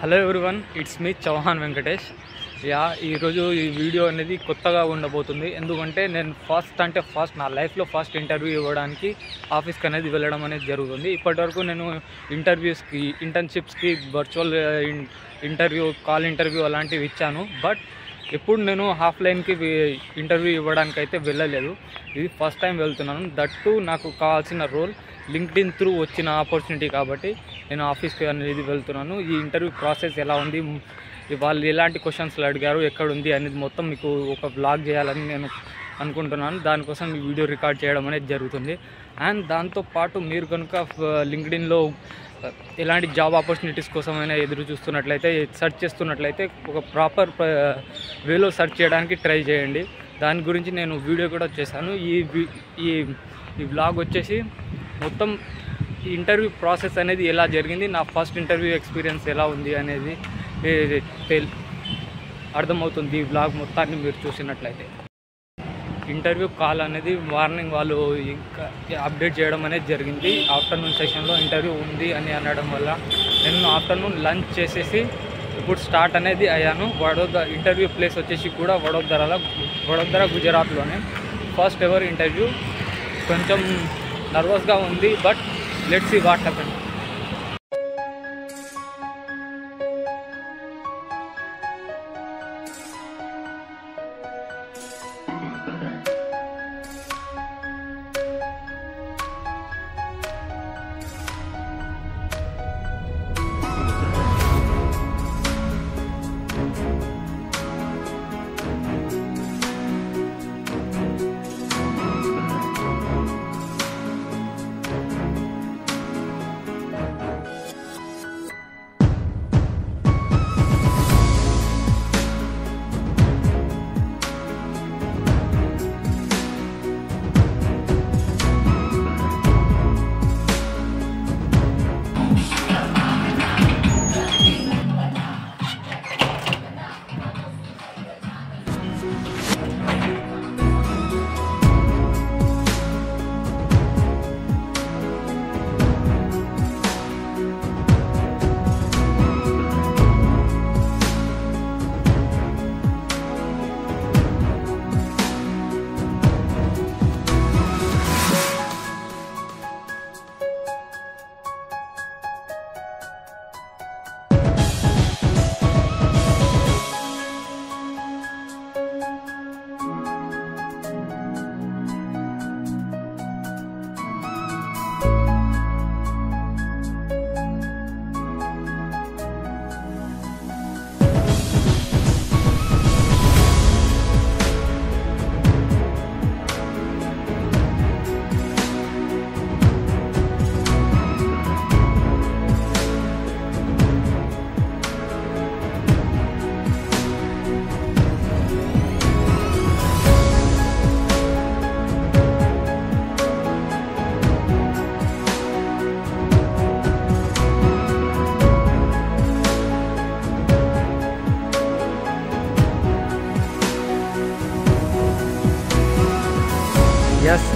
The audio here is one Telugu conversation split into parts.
Hello everyone, it's me Chauhan Venkatesh. ఈరోజు ఈ వీడియో అనేది కొత్తగా ఉండబోతుంది. ఎందుకంటే నేను ఫస్ట్ నా లైఫ్లో ఫస్ట్ ఇంటర్వ్యూ ఇవ్వడానికి ఆఫీస్కి అనేది వెళ్ళడం అనేది జరుగుతుంది. ఇప్పటివరకు నేను ఇంటర్వ్యూస్కి, ఇంటర్న్షిప్స్కి, వర్చువల్ కాల్ ఇంటర్వ్యూ అలాంటివి ఇచ్చాను. బట్ ఎప్పుడు నేను ఆఫ్లైన్కి ఇంటర్వ్యూ ఇవ్వడానికి అయితే వెళ్ళలేదు. ఇది ఫస్ట్ టైం వెళ్తున్నాను. దట్టు నాకు కావాల్సిన రోల్ లింక్డ్ఇన్ త్రూ వచ్చిన ఆపర్చునిటీ కాబట్టి నేను ఆఫీస్కి అనేది వెళ్తున్నాను. ఈ ఇంటర్వ్యూ ప్రాసెస్ ఎలా ఉంది, వాళ్ళు ఎలాంటి క్వశ్చన్స్లు అడిగారు, ఎక్కడుంది అనేది మొత్తం మీకు ఒక వ్లాగ్ చేయాలని నేను అనుకుంటున్నాను. దానికోసం ఈ వీడియో రికార్డ్ చేయడం అనేది జరుగుతుంది. అండ్ దాంతోపాటు మీరు కనుక లింక్డ్ఇన్లో ఎలాంటి జాబ్ ఆపర్చునిటీస్ కోసమైనా ఎదురు చూస్తున్నట్లయితే, సెర్చ్ చేస్తున్నట్లయితే ఒక ప్రాపర్ వేలో సెర్చ్ చేయడానికి ట్రై చేయండి. దాని గురించి నేను వీడియో కూడా చేశాను. ఈ వ్లాగ్ వచ్చేసి మొత్తం ఇంటర్వ్యూ ప్రాసెస్ అనేది ఎలా జరిగింది, నా ఫస్ట్ ఇంటర్వ్యూ ఎక్స్పీరియన్స్ ఎలా ఉంది అనేది అర్థమవుతుంది ఈ వ్లాగ్ మొత్తాన్ని మీరు చూసినట్లయితే. ఇంటర్వ్యూ కాల్ అనేది మార్నింగ్ వాళ్ళు ఇంకా అప్డేట్ చేయడం అనేది జరిగింది. ఆఫ్టర్నూన్ సెషన్లో ఇంటర్వ్యూ ఉంది అని అనడం వల్ల నేను ఆఫ్టర్నూన్ లంచ్ చేసేసి ఇప్పుడు స్టార్ట్ అనేది అయ్యాను. ఇంటర్వ్యూ ప్లేస్ వచ్చేసి కూడా వడోదర గుజరాత్లోనే. First ever interview. కొంచెం నర్వస్గా ఉంది, but let's see what happen.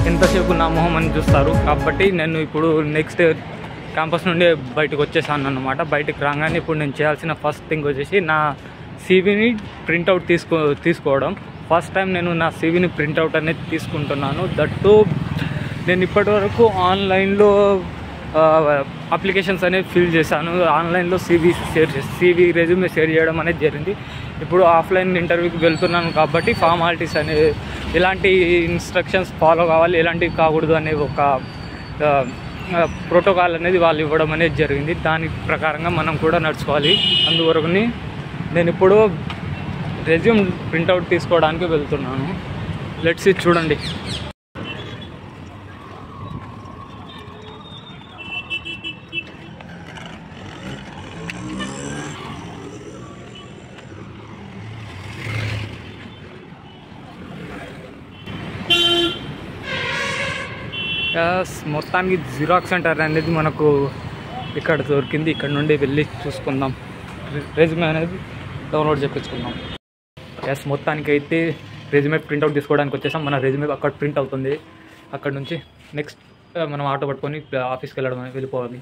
ఎంతసేపు నా మొహం అని చూస్తారు కాబట్టి నేను ఇప్పుడు నెక్స్ట్ క్యాంపస్ నుండి బయటకు వచ్చేసాను అన్నమాట. బయటకు రాగానే ఇప్పుడు నేను చేయాల్సిన ఫస్ట్ థింగ్ వచ్చేసి నా సీవీని ప్రింట్అవుట్ తీసుకోవడం. ఫస్ట్ టైం నేను నా సీవీని ప్రింట్అవుట్ అనేది తీసుకుంటున్నాను. దట్టు నేను ఇప్పటివరకు ఆన్లైన్లో అప్లికేషన్స్ అనేవి ఫిల్ చేశాను. ఆన్లైన్లో సీవీ రెజ్యూమే షేర్ చేయడం అనేది జరిగింది. ఇప్పుడు ఆఫ్లైన్ ఇంటర్వ్యూకి వెళ్తున్నాను కాబట్టి ఫార్మాలిటీస్ అనేవి, ఎలాంటి ఇన్స్ట్రక్షన్స్ ఫాలో కావాలి, ఎలాంటివి కాకూడదు అనే ఒక ప్రోటోకాల్ అనేది వాళ్ళు ఇవ్వడం అనేది జరిగింది. దాని ప్రకారంగా మనం కూడా నడుచుకోవాలి. అందువరకుని నేను ఇప్పుడు రెజ్యూమ్ ప్రింట్అవుట్ తీసుకోవడానికి వెళ్తున్నాను. లెట్స్ సీ, చూడండి. మొత్తానికి జిరాక్స్ సెంటర్ అనేది మనకు ఇక్కడ దొరికింది. ఇక్కడ నుండి వెళ్ళి చూసుకుందాం, రెజ్యూమే అనేది డౌన్లోడ్ చేయించుకుందాం. మొత్తానికి అయితే రెజ్యూమే ప్రింట్అవుట్ తీసుకోవడానికి వచ్చేసాం. మన రెజ్యూమే అక్కడ ప్రింట్ అవుతుంది. అక్కడ నుంచి నెక్స్ట్ మనం ఆటో పట్టుకొని ఆఫీస్కి వెళ్ళిపోవాలి.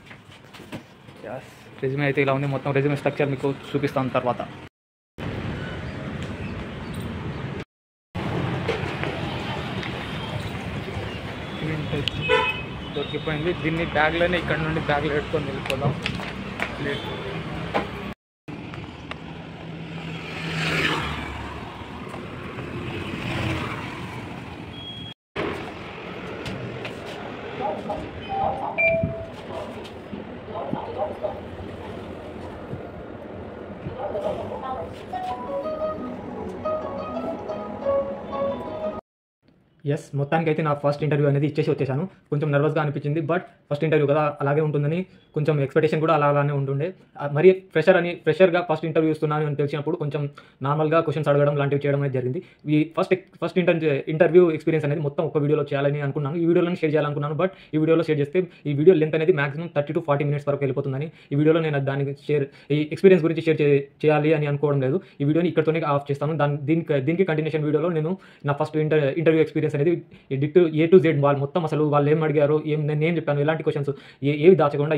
రెజ్యూమే అయితే ఇలా ఉంది. మొత్తం రెజ్యూమే స్ట్రక్చర్ మీకు చూపిస్తాను తర్వాత. దొరికిపోయింది. దీన్ని బ్యాగ్లోనే ఇక్కడ నుండి బ్యాగ్లో పెట్టుకొని వెళ్ళిపోదాం. ఎస్, మొత్తానికైతే నా ఫస్ట్ ఇంటర్వ్యూ అనేది ఇచ్చేసి వచ్చేసాను. కొంచెం నర్వస్గా అనిపించింది, బట్ ఫస్ట్ ఇంటర్వ్యూ కదా అలాగే ఉంటుందని కొంచెం ఎక్స్పెక్టేషన్ కూడా అలానే ఉంటుండే. మరి ఫ్రెషర్గా ఫస్ట్ ఇంటర్వ్యూ ఇస్తున్నాను అని తెలిసినప్పుడు కొంచెం నార్మల్గా క్వశ్చన్స్ అడగడం లాంటివి చేయడం అనేది జరిగింది. ఈ ఫస్ట్ ఇంటర్వ్యూ ఎక్స్పీరియన్స్ అనేది మొత్తం ఒక వీడియోలో చేయాలని అనుకున్నాను. ఈ వీడియోలో షేర్ చేయాలనుకున్నాను, బట్ ఈ వీడియోలో షేర్ చేస్తే ఈ వీడియో లెంత్ అనేది మాక్సిమం 30 to 40 minutes వరకు వెళ్ళిపోతుందని ఈ వీడియోలో నేను ఈ ఎక్స్పీరియన్స్ గురించి షేర్ చేయాలి అని అనుకోవడం లేదు. ఈ వీడియోని ఇక్కడతోనే ఆఫ్ చేస్తాను. దీనికి కంటిన్యూషన్ వీడియోలో నేను నా ఫస్ట్ ఇంటర్వ్యూ ఎక్స్పీరియన్స్ అనేది A to Z మొత్తం అసలు వాళ్ళు ఏం అడిగారు, నేను ఏం చెప్పాను, ఎలాంటి క్వశ్చన్స్ ఏవి దాచకుండా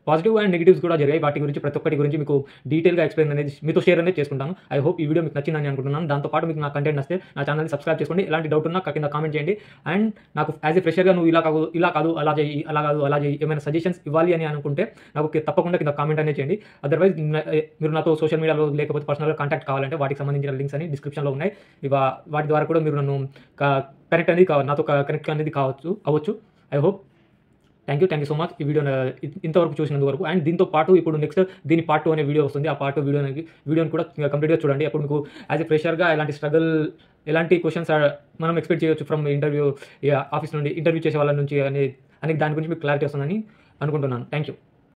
పాజిటివ్ అండ్ నెగిటివ్స్ కూడా జరిగాయి. వాటి గురించి ప్రతి ఒక్కటి గురించి మీకు డీటెయిల్గా ఎక్స్ప్లెయిన్ అనేది మీతో షేర్ అనేది చేసుకుంటాను. ఐ హోప్ ఈ వీడియో మీకు నచ్చిందని అనుకుంటున్నాను. దాంతోపాటు మీకు నా కంటెంట్ నచ్చితే నా ఛానల్ని సబ్స్క్రైబ్ చేసుకోండి. ఎలాంటి డౌట్ ఉన్నా కింద కామెంట్ చేయండి. అండ్ నాకు యాజ్ ఏ ఫ్రెషర్గా నువ్వు ఇలా కాదు అలా చేయి ఏమైనా సజెషన్స్ ఇవ్వాలి అని అనుకుంటే నాకు తప్పకుండా కింద కామెంట్ అనేది చేయండి. అదర్వైజ్ మీరు నాతో సోషల్ మీడియాలో లేకపోతే పర్సనల్గా కాంటాక్ట్ కావాలంటే వాటికి సంబంధించిన లింక్స్ అని డిస్క్రిప్షన్లో ఉన్నాయి. వాటి ద్వారా కూడా మీరు నన్ను నాతో కనెక్ట్ అనేది అవ్వచ్చు. I hope. Thank you so much ఈ ఇంతవరకు చూసినందుకు వరకు. అండ్ దీంతో పాటు ఇప్పుడు నెక్స్ట్ దీని పార్ట్ 2 అనే వీడియో వస్తుంది. ఆ పార్ట్ 2 వీడియోని కూడా కంప్లీట్గా చూడండి. అప్పుడు మీకు యాజ్ ఎ ఫ్రెషర్గా ఎలాంటి క్వశ్చన్స్ మనం ఎక్స్పెక్ట్ చేయొచ్చు ఫ్రమ్ ఇంటర్వ్యూ ఆఫీస్ నుండి, ఇంటర్వ్యూ చేసే వాళ్ళ నుంచి అనే దాని గురించి మీకు క్లారిటీ వస్తుందని అనుకుంటున్నాను. Thank you.